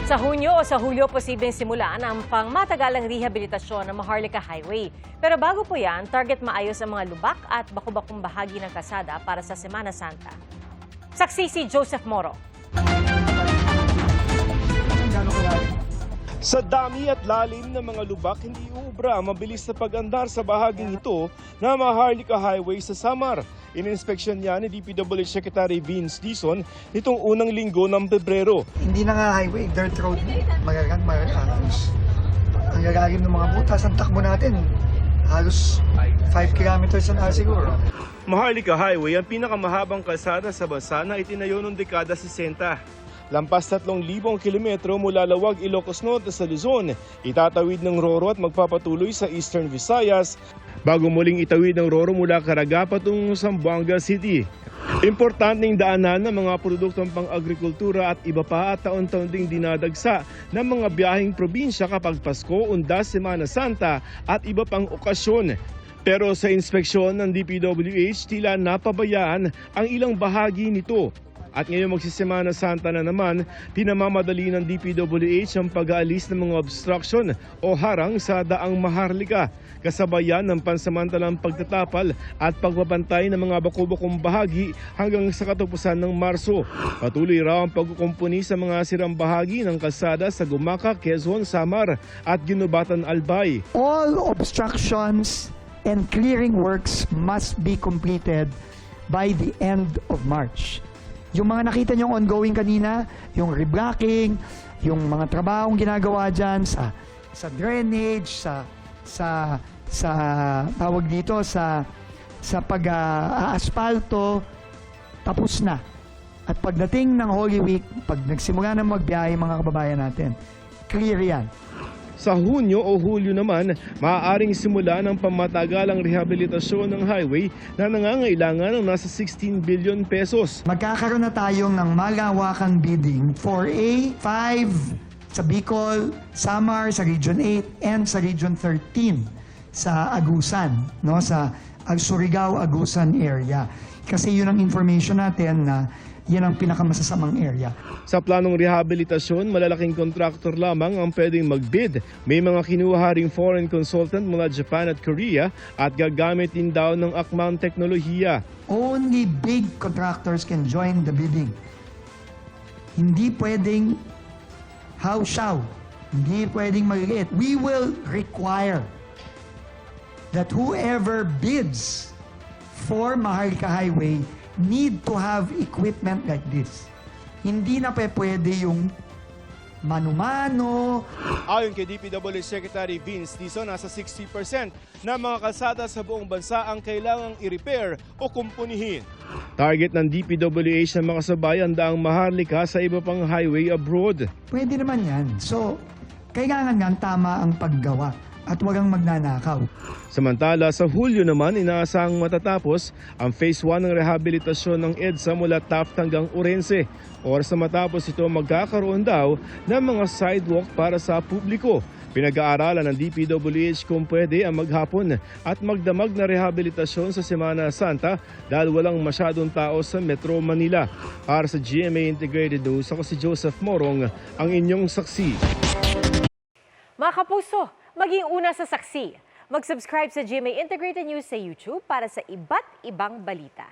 Sa Hunyo o sa Hulyo, posibleng simulan ang pangmatagalang rehabilitasyon ng Maharlika Highway. Pero bago po yan, target maayos ang mga lubak at baku-bakong bahagi ng kalsada para sa Semana Santa. Saksi si Joseph Moro. Sa dami at lalim ng mga lubak, hindi uubra ang mabilis na pag-andar sa bahaging ito na Maharlika Highway sa Samar. Ininspeksyon niya ni DPWH Secretary Vince Dizon nitong unang linggo ng Pebrero. Hindi na nga highway, dirt road, halos. Ang gagawin ng mga butas, ang takbo natin, halos 5 kilometers an hour siguro. Maharlika Highway ang pinakamahabang kalsada sa bansa na itinayo noong dekada 60. Lampas 3,000 kilometro mula Lawag, Ilocos Norte sa Luzon, itatawid ng Roro at magpapatuloy sa Eastern Visayas bago muling itawid ng Roro mula Caraga patungo sa Zamboanga City. Importanteng daanan ng mga produktong pang-agrikultura at iba pa at taon-taon ding dinadagsa ng mga biyaheng probinsya kapag Pasko, Undas, Semana Santa at iba pang okasyon. Pero sa inspeksyon ng DPWH, tila napabayaan ang ilang bahagi nito. At ngayon magsisemana Santa na naman, pinamamadali ng DPWH ang pag-aalis ng mga obstruction o harang sa daang Maharlika, kasabayan ng pansamantalang pagtatapal at pagbabantay ng mga baku-bakong bahagi hanggang sa katapusan ng Marso. Patuloy raw ang pagkukumpuni sa mga sirang bahagi ng kalsada sa Gumaca, Quezon, Samar at Ginubatan, Albay. All obstructions and clearing works must be completed by the end of March. Yung mga nakita nyo ongoing kanina, yung reblocking, yung mga trabahong ginagawa dyan sa drainage, sa tawag dito, sa pag-aasfalto, tapos na. At pagdating ng Holy Week, pag nagsimula na magbiyahe mga kababayan natin, clear yan. Sa Hunyo o Hulyo naman, maaaring simula ng pamatagalang rehabilitasyon ng highway na nangangailangan ng nasa 16 billion pesos. Magkakaroon na tayong ng malawakang bidding for A5 sa Bicol, Samar, sa Region 8, and sa Region 13 sa Agusan, no? Sa Surigao, Agusan area. Kasi yun ang information natin na yan ang pinakamasasamang area. Sa planong rehabilitasyon, malalaking kontraktor lamang ang pwedeng mag-bid. May mga kinuha ring foreign consultant mula Japan at Korea at gagamit din daw ng akmang teknolohiya. Only big contractors can join the bidding. Hindi pwedeng haw-shaw. Hindi pwedeng maliliit. We will require that whoever bids for Maharlika Highway need to have equipment like this. Hindi na pwede yung mano-mano. Ayon kay DPWH Secretary Vince Dizon, nasa 60% na mga kalsada sa buong bansa ang kailangang i-repair o kumpunihin. Target ng DPWH na makasabay ang daang Maharlika sa iba pang highway abroad. Pwede naman yan. So, kailangan nga tama ang paggawa at walang magnanakaw. Samantala, sa Hulyo naman, inaasahang matatapos ang Phase 1 ng rehabilitasyon ng EDSA mula Taft hanggang Orense. Oras na matapos ito, magkakaroon daw ng mga sidewalk para sa publiko. Pinag-aaralan ng DPWH kung pwede ang maghapon at magdamag na rehabilitasyon sa Semana Santa dahil walang masyadong tao sa Metro Manila. Para sa GMA Integrated News, ako si Joseph Morong, ang inyong saksi. Mga kapuso, maging una sa saksi. Mag-subscribe sa GMA Integrated News sa YouTube para sa iba't ibang balita.